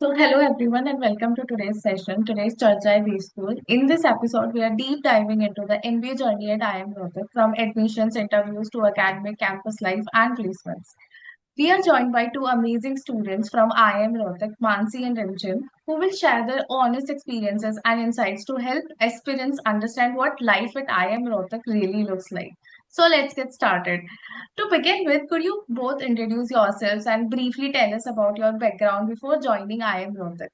So, hello everyone, and welcome to today's session. Today's Charcha is School. In this episode, we are deep diving into the MBA journey at IIM Rohtak, from admissions, interviews to academic campus life and placements. We are joined by two amazing students from IIM Rohtak, Mansi and Rimchim, who will share their honest experiences and insights to help aspirants understand what life at IIM Rohtak really looks like. So, let's get started. To begin with, could you both introduce yourselves and briefly tell us about your background before joining IIM Rohtak?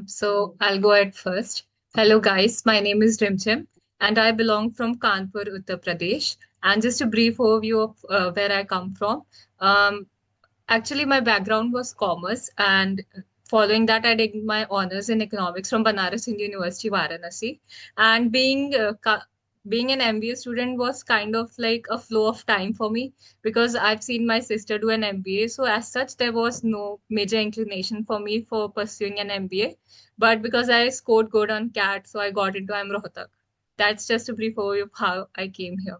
So I'll go ahead first. Hello, guys. My name is Rimchim, and I belong from Kanpur, Uttar Pradesh. And just a brief overview of where I come from. Um, Actually, my background was commerce, and following that, I did my honors in economics from Banaras Hindu University, Varanasi. And being an MBA student was kind of like a flow of time for me because I've seen my sister do an MBA. So as such, there was no major inclination for me for pursuing an MBA. But because I scored good on CAT, so I got into IIM Rohtak. That's just a brief overview of how I came here.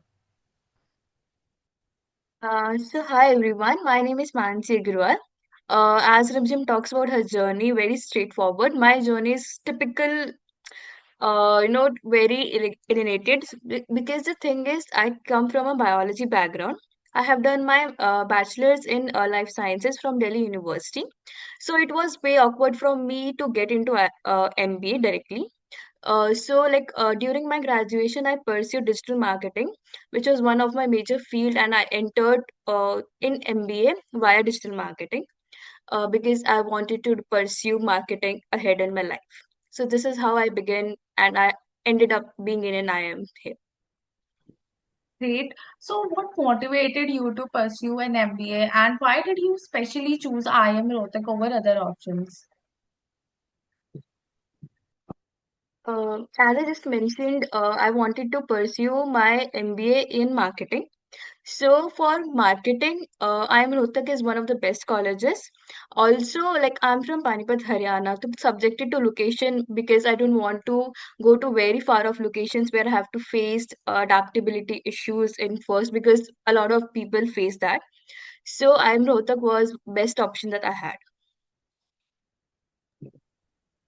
Hi everyone, my name is Mansi Agrawal. As Rimjim talks about her journey, very straightforward. My journey is typical, very alienated because the thing is, I come from a biology background. I have done my bachelor's in life sciences from Delhi University. So it was way awkward for me to get into MBA directly. During my graduation, I pursued digital marketing, which was one of my major field, and I entered in MBA via digital marketing because I wanted to pursue marketing ahead in my life. So this is how I began, and I ended up being in an IIM here. Great. So, what motivated you to pursue an MBA and why did you specially choose IIM Rohtak over other options? As I just mentioned, I wanted to pursue my MBA in marketing. So for marketing, IIM Rohtak is one of the best colleges. Also, like I'm from Panipat, Haryana, so subjected to location because I don't want to go to very far off locations where I have to face adaptability issues in first because a lot of people face that. So IIM Rohtak was best option that I had.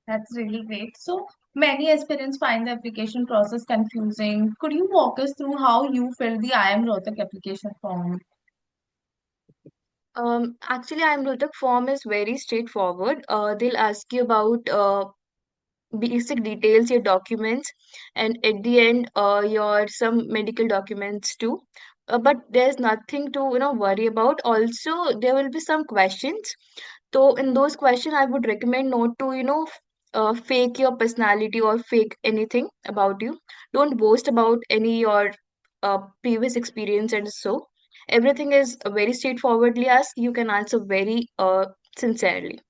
That's really great. So, many aspirants find the application process confusing. Could you walk us through how you filled the IIM Rohtak application form? Actually, IIM Rohtak form is very straightforward. They'll ask you about basic details, your documents, and at the end, your some medical documents too. But there's nothing to worry about. Also, there will be some questions. So in those questions, I would recommend not to fake your personality or fake anything about you. Don't boast about any your previous experience and so. Everything is very straightforwardly asked. You can answer very sincerely.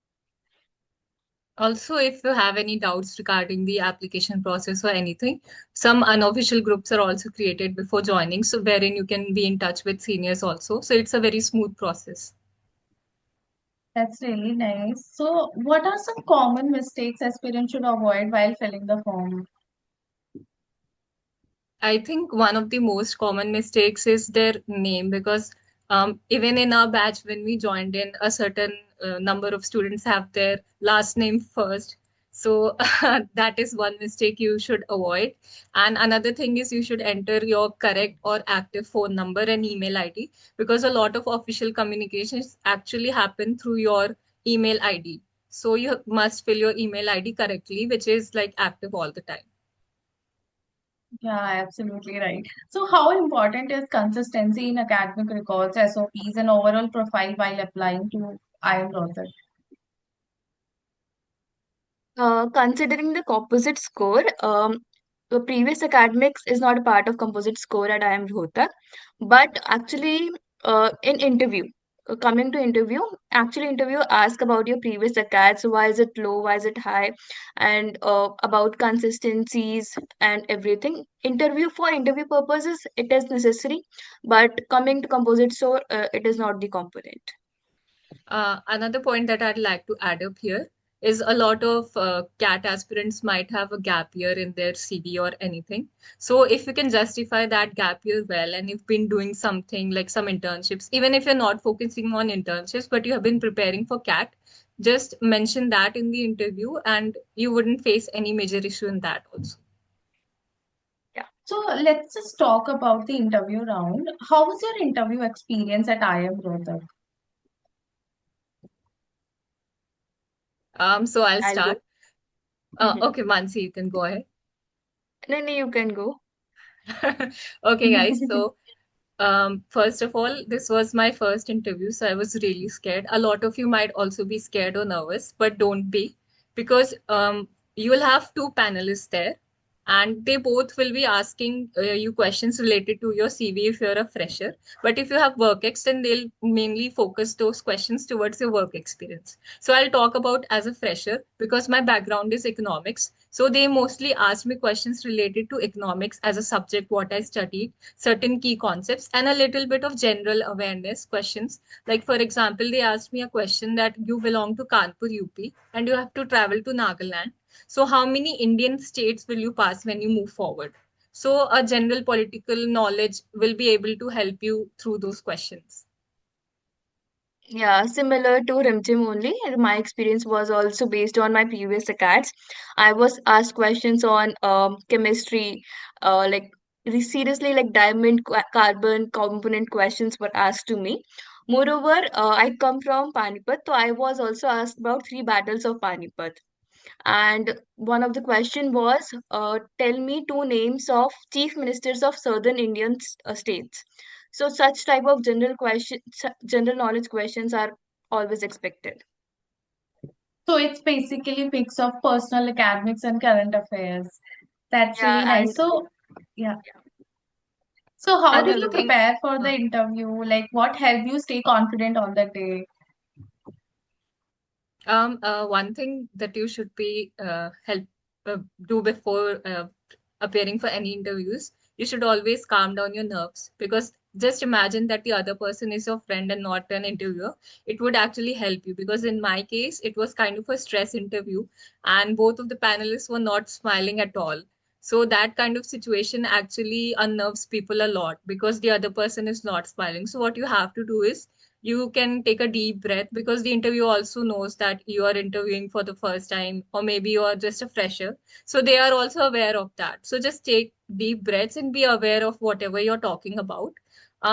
Also, if you have any doubts regarding the application process or anything, some unofficial groups are also created before joining, so wherein you can be in touch with seniors also. So it's a very smooth process. That's really nice. So, what are some common mistakes aspirants should avoid while filling the form? I think one of the most common mistakes is their name because even in our batch, when we joined in, a certain number of students have their last name first. So that is one mistake you should avoid. And another thing is you should enter your correct or active phone number and email ID because a lot of official communications actually happen through your email ID. So you must fill your email ID correctly, which is like active all the time. Yeah, absolutely right. So, how important is consistency in academic records, SOPs, and overall profile while applying to IIM Rohtak? Considering the composite score, the previous academics is not a part of composite score at IIM Rohtak, but actually, in interview, coming to interview, actually interview ask about your previous acads, why is it low, why is it high, and about consistencies and everything. Interview for interview purposes, it is necessary, but coming to composite score, it is not the component. Another point that I'd like to add up here is a lot of CAT aspirants might have a gap year in their CV or anything. So if you can justify that gap year well, and you've been doing something like some internships, even if you're not focusing on internships, but you have been preparing for CAT, Just mention that in the interview and you wouldn't face any major issue in that also. Yeah. So let's just talk about the interview round. How was your interview experience at IIM Rohtak? So I'll I'll go. start. Okay, Mansi, you can go ahead. No, no, you can go. Okay, guys. So first of all, this was my first interview, so I was really scared. A lot of you might also be scared or nervous, but don't be, because you will have two panelists there, and they both will be asking you questions related to your CV if you're a fresher. But if you have work ex, then they'll mainly focus those questions towards your work experience. So I'll talk about as a fresher because my background is economics. So they mostly ask me questions related to economics as a subject, what I studied, certain key concepts, and a little bit of general awareness questions. Like, for example, they asked me a question that you belong to Kanpur, UP, and you have to travel to Nagaland. So, how many Indian states will you pass when you move forward? So, a general political knowledge will be able to help you through those questions. Yeah, similar to Rimchim only. My experience was also based on my previous acads. I was asked questions on chemistry, like seriously, like diamond carbon component questions were asked to me. Moreover, I come from Panipat, so I was also asked about three battles of Panipat. And one of the question was, tell me two names of chief ministers of southern Indian states. So such type of general knowledge questions are always expected. So it's basically mix of personal academics and current affairs. That's Yeah, really and nice. So yeah. So how did you another thing, prepare for the Uh, interview? Like what helped you stay confident on the day? One thing that you should be help do before appearing for any interviews, you should always calm down your nerves, because just imagine that the other person is your friend and not an interviewer. It would actually help you, because in my case, it was kind of a stress interview, and both of the panelists were not smiling at all. So that kind of situation actually unnerves people a lot because the other person is not smiling. So what you have to do is you can take a deep breath, because the interview also knows that you are interviewing for the first time, or maybe you are just a fresher, so they are also aware of that. So just take deep breaths and be aware of whatever you're talking about.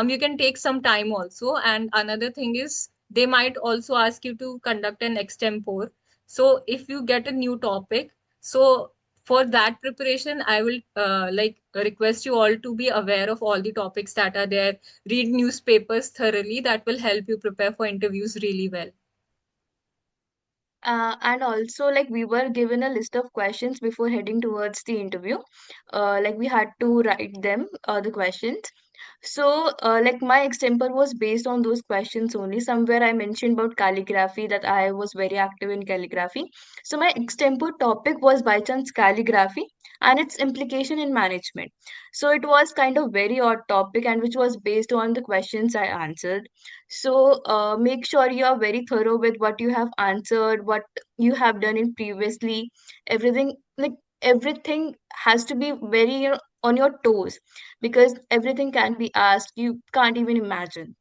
You can take some time also, and another thing is they might also ask you to conduct an extempore. So if you get a new topic, so for that preparation, I will request you all to be aware of all the topics that are there. Read newspapers thoroughly. That will help you prepare for interviews really well. and also like we were given a list of questions before heading towards the interview. Like we had to write them, the questions. So, like my extemple was based on those questions only. Somewhere I mentioned about calligraphy that I was very active in calligraphy. So my extemple topic was by chance calligraphy and its implication in management. So it was kind of very odd topic and which was based on the questions I answered. So make sure you are very thorough with what you have answered, what you have done in previously. Everything like everything has to be very on your toes because everything can be asked. You can't even imagine.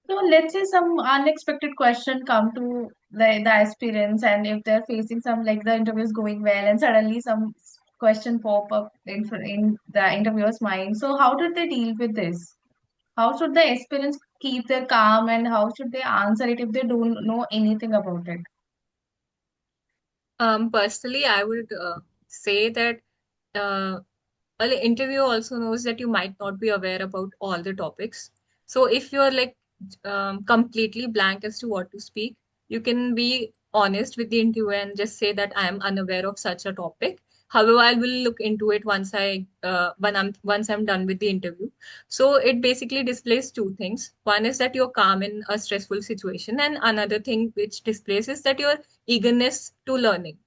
So let's say some unexpected question come to the aspirants, and if they're facing some, like the interview is going well and suddenly some question pop up in the interviewer's mind. So how did they deal with this? How should the aspirants keep their calm, and how should they answer it if they don't know anything about it? Personally, I would say that uh, an interviewer also knows that you might not be aware about all the topics. So if you're like completely blank as to what to speak, you can be honest with the interviewer and just say that I am unaware of such a topic. However, I will look into it once I'm done with the interview. So it basically displays two things. One is that you're calm in a stressful situation, and another thing which displays is that your eagerness to learning,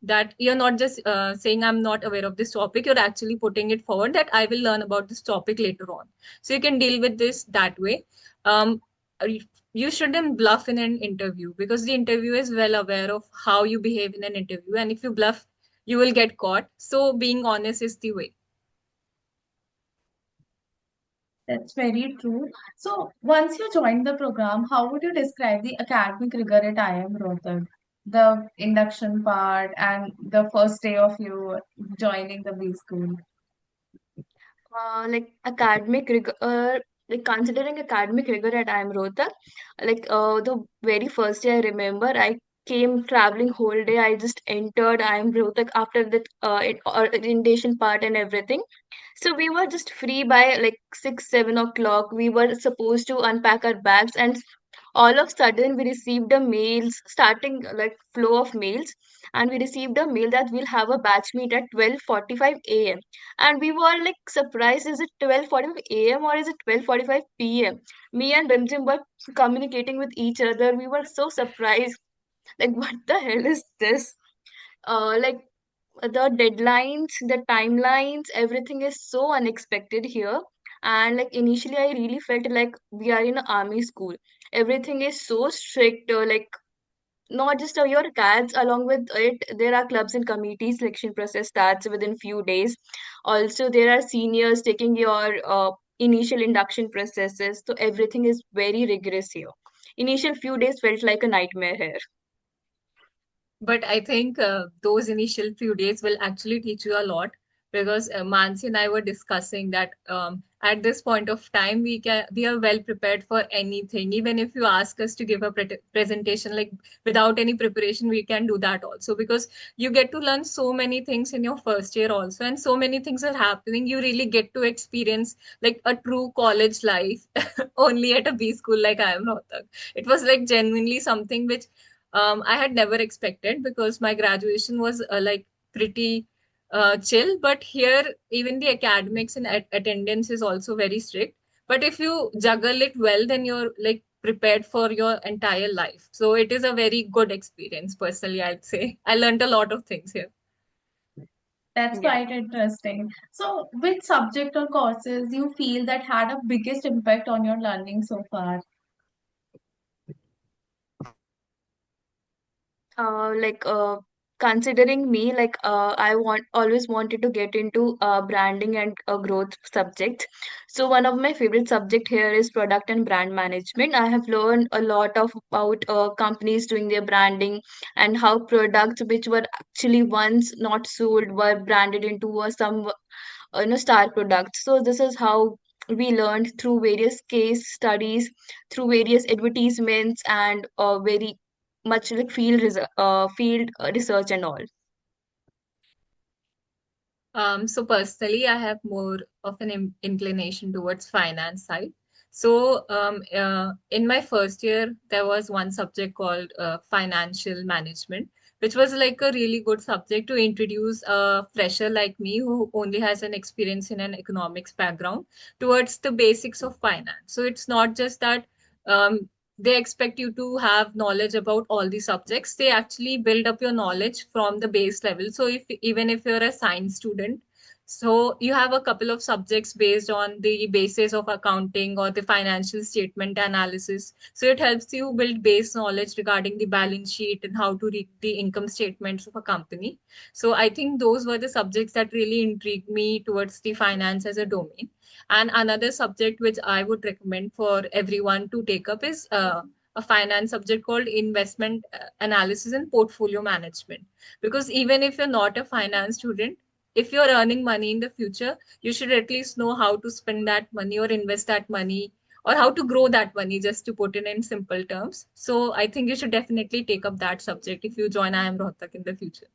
that you're not just saying I'm not aware of this topic, you're actually putting it forward that I will learn about this topic later on. So you can deal with this that way. um, you you shouldn't bluff in an interview, because the interviewer is well aware of how you behave in an interview, and if you bluff, you will get caught. So being honest is the way. That's very true. So, once you joined the program, how would you describe the academic rigor at IIM Rohtak? The induction part and the first day of you joining the B school. Like academic rigor, like considering academic rigor at IIM Rohtak, like the very first day I remember, I came traveling whole day. I just entered IIM Rohtak after that orientation part and everything. So we were just free by like 6, 7 o'clock. We were supposed to unpack our bags, and all of a sudden we received a mails starting like flow of mails, and we received a mail that we'll have a batch meet at 12:45 a.m. And we were like surprised, is it 12:45 a.m. or is it 12:45 p.m.? Me and Rimjim were communicating with each other. We were so surprised, like what the hell is this? Like the deadlines, the timelines, everything is so unexpected here. And like initially, I really felt like we are in an army school. Everything is so strict, like not just your CADs, along with it, there are clubs and committees, selection process starts within few days. Also, there are seniors taking your initial induction processes. So everything is very rigorous here. Initial few days felt like a nightmare here. But I think those initial few days will actually teach you a lot because Mansi and I were discussing that at this point of time we are well prepared for anything. Even if you ask us to give a presentation like without any preparation, we can do that also because you get to learn so many things in your first year also, and so many things are happening. You really get to experience like a true college life only at a B school like I am Rohtak. It was like genuinely something which I had never expected because my graduation was like pretty chill. But here, even the academics and attendance is also very strict. But if you juggle it well, then you're like prepared for your entire life. So it is a very good experience, personally, I'd say. I learned a lot of things here. That's Yeah. quite interesting. So, which subject or courses you feel that had a biggest impact on your learning so far? Like considering me, like I want always wanted to get into branding and growth subjects. So one of my favorite subject here is product and brand management. I have learned a lot of about companies doing their branding and how products which were actually once not sold were branded into some star products. So this is how we learned through various case studies, through various advertisements, and very much like field research and all. So personally, I have more of an inclination towards finance side. So in my first year, there was one subject called financial management, which was like a really good subject to introduce a fresher like me who only has an experience in an economics background towards the basics of finance. So it's not just that they expect you to have knowledge about all the subjects. They actually build up your knowledge from the base level. So if even if you're a science student, so you have a couple of subjects based on the basis of accounting or the financial statement analysis. So it helps you build base knowledge regarding the balance sheet and how to read the income statements of a company. So I think those were the subjects that really intrigued me towards the finance as a domain. And another subject which I would recommend for everyone to take up is a finance subject called investment analysis and portfolio management. Because even if you're not a finance student, if you're earning money in the future, you should at least know how to spend that money or invest that money or how to grow that money, just to put it in simple terms. So I think you should definitely take up that subject if you join IIM Rohtak in the future.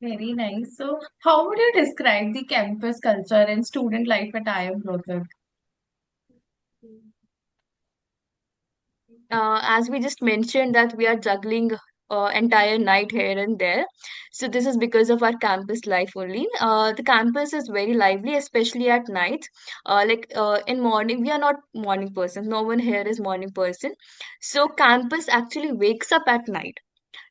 Very nice. So, how would you describe the campus culture and student life at IIM Rohtak? As we just mentioned that we are juggling entire night here and there, so this is because of our campus life only. The campus is very lively, especially at night. In morning, we are not morning persons. No one here is morning person. So campus actually wakes up at night.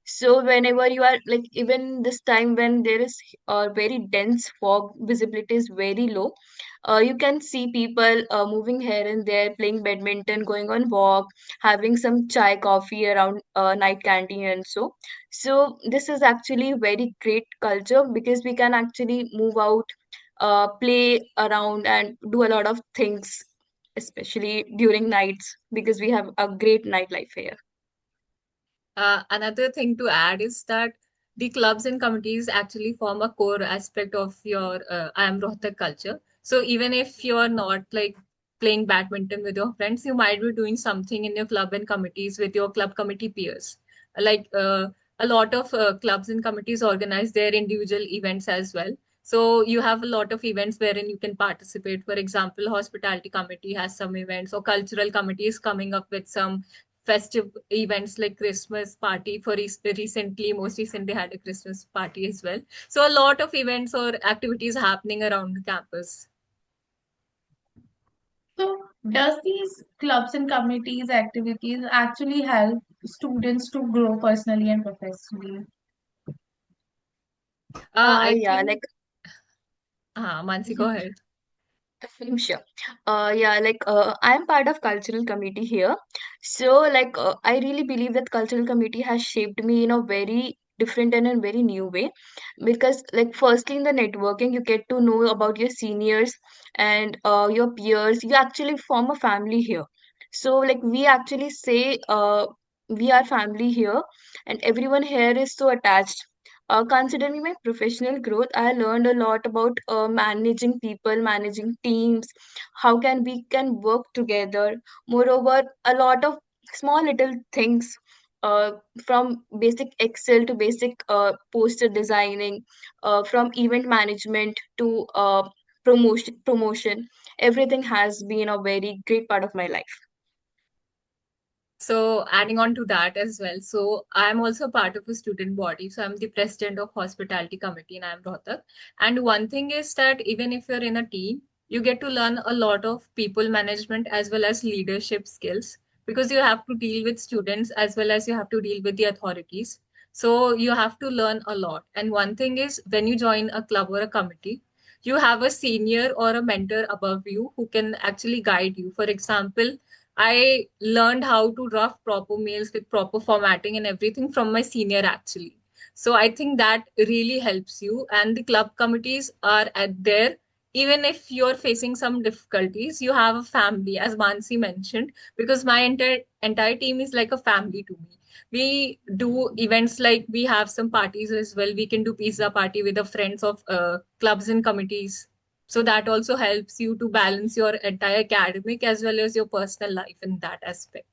So whenever you are like even this time when there is very dense fog, visibility is very low. You can see people moving here and there, playing badminton, going on walk, having some chai, coffee around night canteen and so. So this is actually very great culture because we can actually move out. play around and do a lot of things, especially during nights, because we have a great nightlife here. Another thing to add is that the clubs and committees actually form a core aspect of your IIM Rohtak culture. So even if you're not like playing badminton with your friends, you might be doing something in your club and committees with your club committee peers. Like a lot of clubs and committees organize their individual events as well. So you have a lot of events wherein you can participate. For example, hospitality committee has some events, or cultural committee is coming up with some festive events like Christmas party. For most recently had a Christmas party as well. So a lot of events or activities happening around the campus. So, does these clubs and committees activities actually help students to grow personally and professionally? I Yeah, think, like Mansi, go ahead. Sure. Yeah, I'm part of cultural committee here. So I really believe that cultural committee has shaped me in a very different and a very new way, because firstly in the networking you get to know about your seniors and your peers. You actually form a family here. So we actually say we are family here, and everyone here is so attached. Considering my professional growth, I learned a lot about managing people, managing teams, how can we can work together. Moreover, a lot of small little things, uh, from basic Excel to basic poster designing, from event management to promotion. Everything has been a very great part of my life. So adding on to that as well. So I'm also part of a student body. So I'm the president of hospitality committee and I'm Rohtak. And one thing is that even if you're in a team, you get to learn a lot of people management as well as leadership skills, because you have to deal with students as well as you have to deal with the authorities. So you have to learn a lot. And one thing is, when you join a club or a committee, you have a senior or a mentor above you who can actually guide you. For example, I learned how to draft proper mails with proper formatting and everything from my senior actually. So I think that really helps you. And the club committees are at there. Even if you're facing some difficulties, you have a family, as Mansi mentioned, because my entire team is like a family to me. We do events like we have some parties as well. We can do pizza party with the friends of clubs and committees, so that also helps you to balance your entire academic as well as your personal life in that aspect.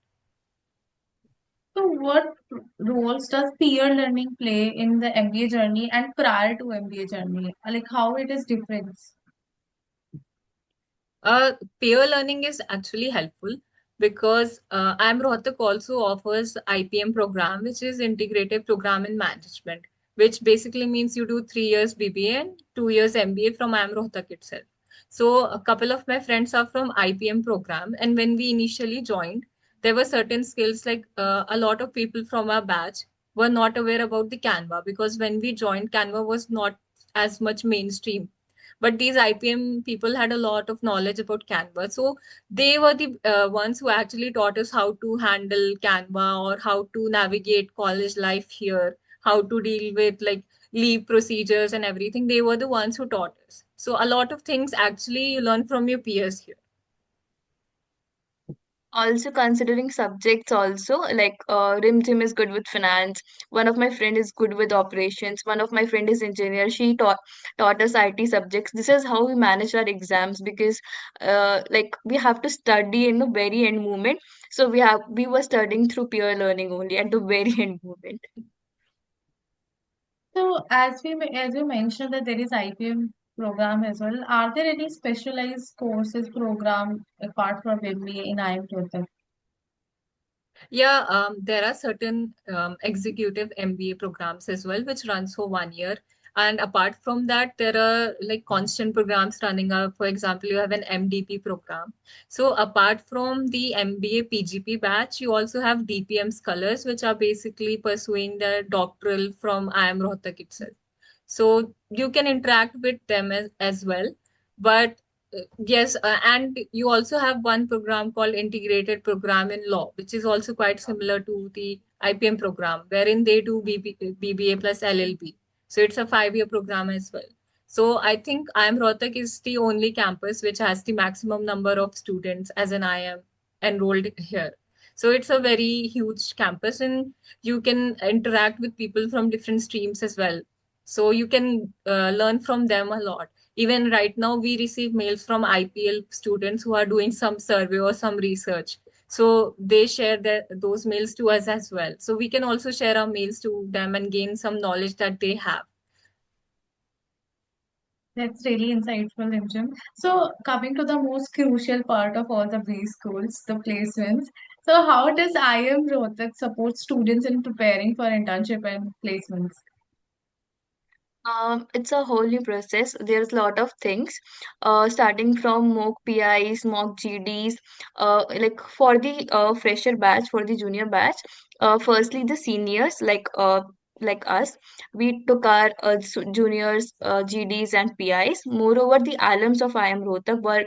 So, what roles does peer learning play in the MBA journey and prior to MBA journey? Like how it is different? Uh, Peer learning is actually helpful because IIM Rohtak also offers IPM program, which is Integrated Program in Management, which basically means you do 3 years BBA and 2 years MBA from IIM Rohtak itself. So a couple of my friends are from IPM program, and when we initially joined, there were certain skills like a lot of people from our batch were not aware about the Canva, because when we joined, Canva was not as much mainstream, but these IPM people had a lot of knowledge about Canva. So they were the ones who actually taught us how to handle Canva or how to navigate college life here, how to deal with like leave procedures and everything. They were the ones who taught us. So a lot of things actually you learn from your peers here. Also considering subjects also, Rim Jim is good with finance. One of my friend is good with operations. One of my friend is engineer. She taught us IT subjects. This is how we manage our exams, because we have to study in the very end moment. So we were studying through peer learning only at the very end moment. So, as you mentioned that there is IPM program as well, are there any specialized courses program apart from MBA in IIM Rohtak? Yeah, there are certain executive MBA programs as well, which runs for 1 year. And apart from that, there are like constant programs running up. For example, you have an MDP program. So apart from the MBA PGP batch, you also have DPM scholars, which are basically pursuing their doctoral from IIM Rohtak itself. So you can interact with them as well. But yes, and you also have one program called Integrated Program in Law, which is also quite similar to the IPM program, wherein they do BBA plus LLB. So it's a 5 year program as well. So I think IIM Rohtak is the only campus which has the maximum number of students as an IIM enrolled here. So it's a very huge campus, and you can interact with people from different streams as well. So you can learn from them a lot. Even right now, we receive mails from IPL students who are doing some survey or some research. So they share those mails to us as well. So we can also share our mails to them and gain some knowledge that they have. That's really insightful, Imjim. So, coming to the most crucial part of all the B schools, the placements. So, how does IIM Rohtak support students in preparing for internship and placements? It's a whole new process. There's a lot of things, starting from mock PIs, mock GDs. Like for the fresher batch, for the junior batch, firstly the seniors like us, we took our juniors GDs and PIs. Moreover, the alums of IIM Rohtak were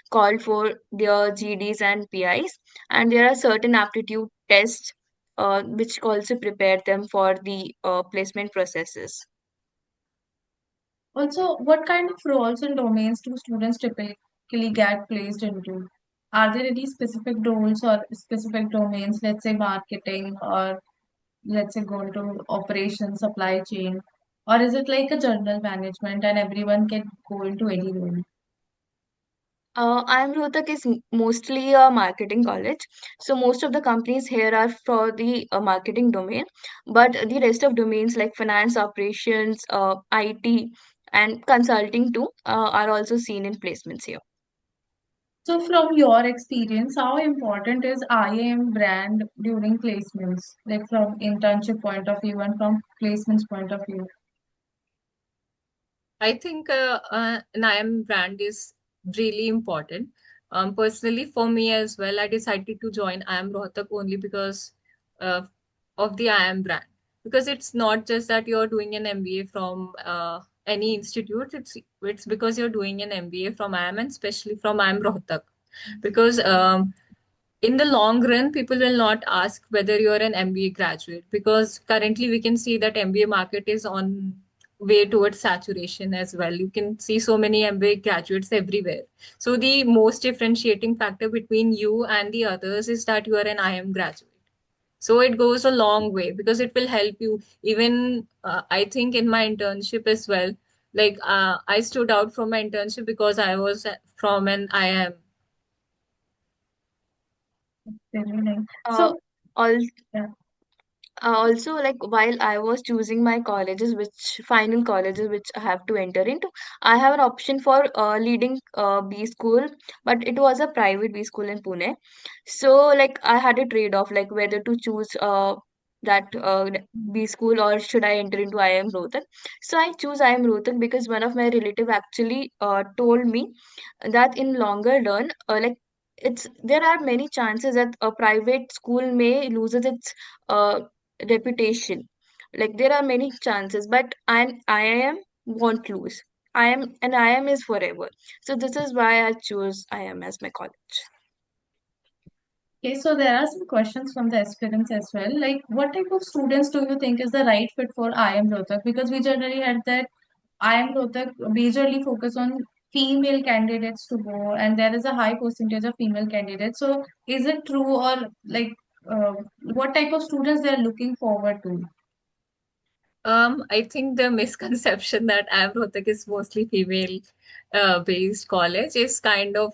called for their GDs and PIs, and there are certain aptitude tests which also prepare them for the placement processes. Also, what kind of roles and domains do students typically get placed into? Are there any specific roles or specific domains, let's say marketing or let's say go into operations, supply chain, or is it like a general management and everyone can go into any role? IIM Rohtak is mostly a marketing college. So most of the companies here are for the marketing domain, but the rest of domains like finance, operations, IT, and consulting too are also seen in placements here. So, from your experience, how important is IIM brand during placements, like from internship point of view and from placements point of view? I think an IIM brand is really important. Personally, for me as well, I decided to join IIM Rohtak only because uh, of the IIM brand. Because it's not just that you're doing an MBA from any institute. It's because you're doing an MBA from IIM, and especially from IIM Rohtak. Because in the long run, people will not ask whether you're an MBA graduate, because currently we can see that MBA market is on way towards saturation as well. You can see so many MBA graduates everywhere. So the most differentiating factor between you and the others is that you are an IIM graduate. So it goes a long way because it will help you. Even I think in my internship as well, like I stood out from my internship because I was from an IIM. Very nice. Uh, So, all yeah. Also, like while I was choosing my colleges, which final colleges which I have to enter into, I have an option for leading B school, but it was a private B school in Pune. So like I had a trade-off, like whether to choose that B school or should I enter into IIM Rohtak. So I choose IIM Rohtak because one of my relative actually told me that in longer run, it's there are many chances that a private school may loses its uh, reputation. Like there are many chances, but IIM won't lose. IIM is forever. So this is why I choose IIM as my college. Okay, so there are some questions from the aspirants as well. Like, what type of students do you think is the right fit for IIM Rohtak? Because we generally had that IIM Rohtak majorly focus on female candidates to go, and there is a high percentage of female candidates. So, is it true, or like, what type of students they are looking forward to? I think the misconception that IIM Rohtak is mostly female based college is kind of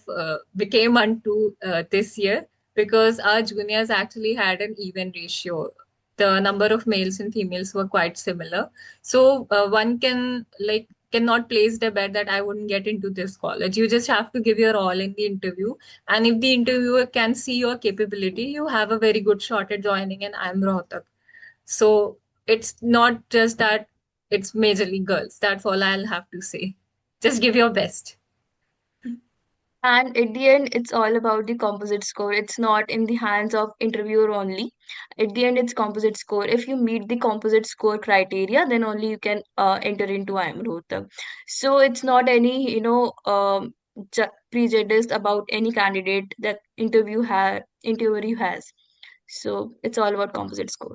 became untrue this year, because our juniors actually had an even ratio. The number of males and females were quite similar. So one cannot place the bet that I wouldn't get into this college. You just have to give your all in the interview. And if the interviewer can see your capability, you have a very good shot at joining an IIM Rohtak. So it's not just that it's majorly girls. That's all I'll have to say. Just give your best. And at the end, it's all about the composite score. It's not in the hands of interviewer only. At the end, it's composite score. If you meet the composite score criteria, then only you can enter into IIM Rohtak. So it's not any, prejudice about any candidate that interviewer has. So it's all about composite score.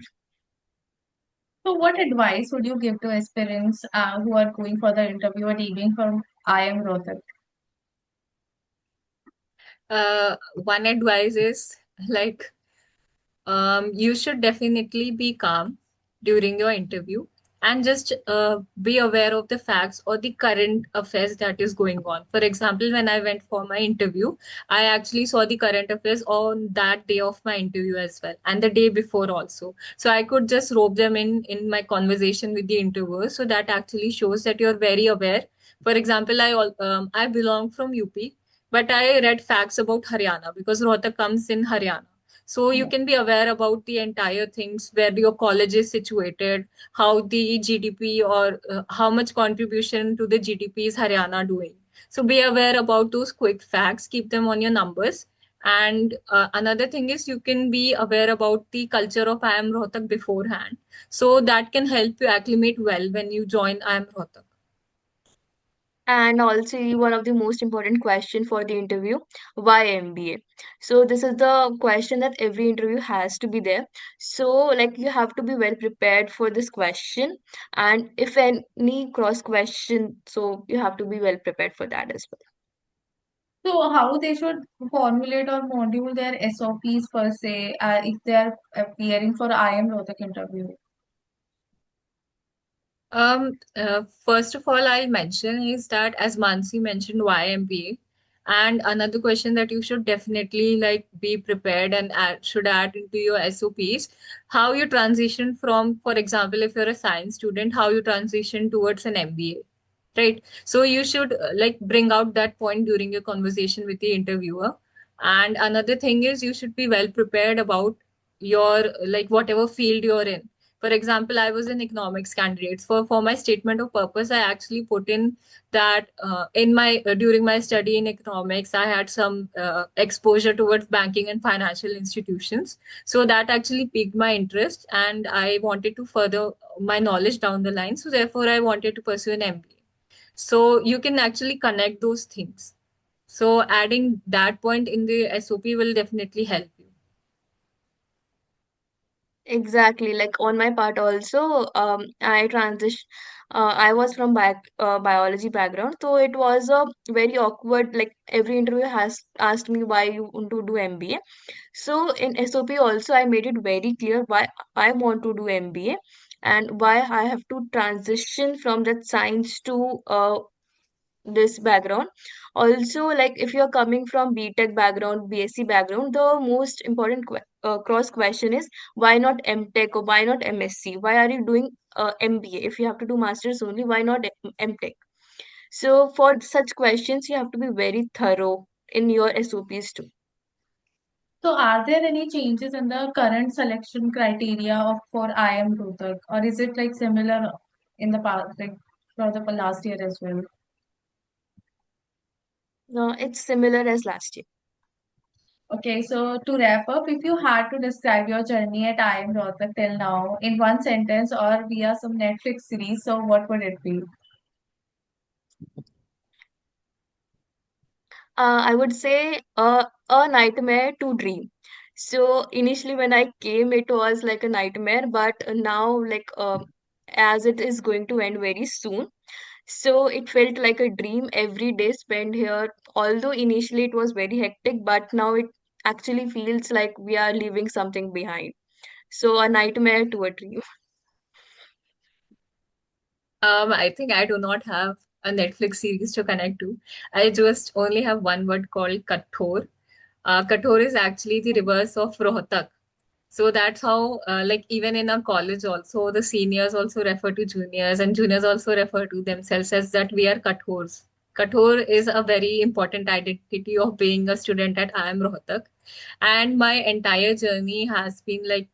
So, what advice would you give to aspirants who are going for the interview and evening from IIM Rohtak? One advice is like you should definitely be calm during your interview and just be aware of the facts or the current affairs that is going on. For example, when I went for my interview, I actually saw the current affairs on that day of my interview as well, and the day before also. So I could just rope them in my conversation with the interviewer. So that actually shows that you're very aware. For example, I belong from UP, but I read facts about Haryana because Rohtak comes in Haryana, so you Yeah. can be aware about the entire things, where your college is situated, how the GDP or how much contribution to the GDP is Haryana doing. So be aware about those quick facts, keep them on your numbers. And another thing is you can be aware about the culture of IIM Rohtak beforehand. So that can help you acclimate well when you join IIM Rohtak. And also one of the most important question for the interview, why MBA? So this is the question that every interview has to be there. So like you have to be well prepared for this question, and if any cross question, so you have to be well prepared for that as well. So, how they should formulate or module their SOPs per se if they are appearing for IIM Rohtak interview? First of all, I'll mention is that as Mansi mentioned, why MBA, and another question that you should definitely like be prepared and should add into your SOPs, how you transition from, for example, if you're a science student, how you transition towards an MBA, right? So you should like bring out that point during your conversation with the interviewer. And another thing is you should be well prepared about your like whatever field you're in. For example, I was an economics candidate. For my statement of purpose, I actually put in that in my during my study in economics, I had some exposure towards banking and financial institutions. So that actually piqued my interest, and I wanted to further my knowledge down the line. So therefore, I wanted to pursue an MBA. So you can actually connect those things. So adding that point in the SOP will definitely help you. Exactly. Like on my part also, I was from biology background, so it was a very awkward. Like every interview has asked me why you want to do MBA. So in SOP also, I made it very clear why I want to do MBA and why I have to transition from that science to this background. Also, like if you're coming from BTech background, BSc background, the most important cross question is why not MTech or why not MSc? Why are you doing MBA? If you have to do masters only, why not MTech? So for such questions, you have to be very thorough in your SOPs too. So, are there any changes in the current selection criteria of for IIM Rohtak, or is it like similar in the past, like for the last year as well? It's similar as last year. Okay, so to wrap up, if you had to describe your journey at IIM Rohtak till now in one sentence or via some Netflix series, so what would it be? I would say a nightmare to dream. So initially when I came, it was like a nightmare, but now like as it is going to end very soon, so it felt like a dream every day spent here. Although initially it was very hectic, but now it actually feels like we are leaving something behind. So a nightmare to a dream. I think I do not have a Netflix series to connect to. I just only have one word called Kathor. Kathor is actually the reverse of Rohtak. So that's how, like, even in our college, also, the seniors also refer to juniors, and juniors also refer to themselves as that we are Kathors. Kathor is a very important identity of being a student at IIM Rohtak. And my entire journey has been like,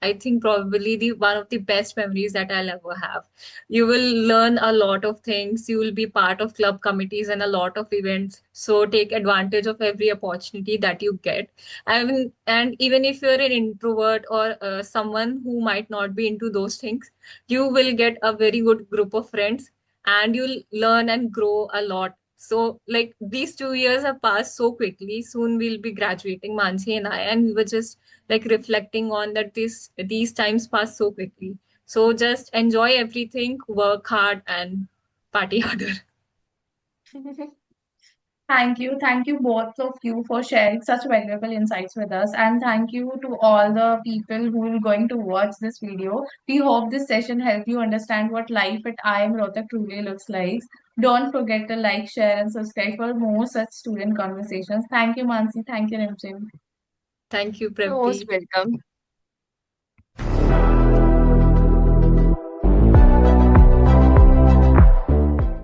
I think probably the one of the best memories that I'll ever have. You will learn a lot of things. You will be part of club committees and a lot of events. So take advantage of every opportunity that you get. I mean, and even if you're an introvert or someone who might not be into those things, you will get a very good group of friends and you'll learn and grow a lot. So, like, these 2 years have passed so quickly. Soon we'll be graduating, Mansi and I, and we were just like reflecting on that these times pass so quickly. So just enjoy everything, work hard, and party harder. Thank you both of you for sharing such valuable insights with us, and thank you to all the people who are going to watch this video. We hope this session helped you understand what life at IIM Rohtak truly looks like. Don't forget to like, share, and subscribe for more such student conversations. Thank you, Mansi. Thank you, Rimchim. Thank you, You're most PrepBee. welcome.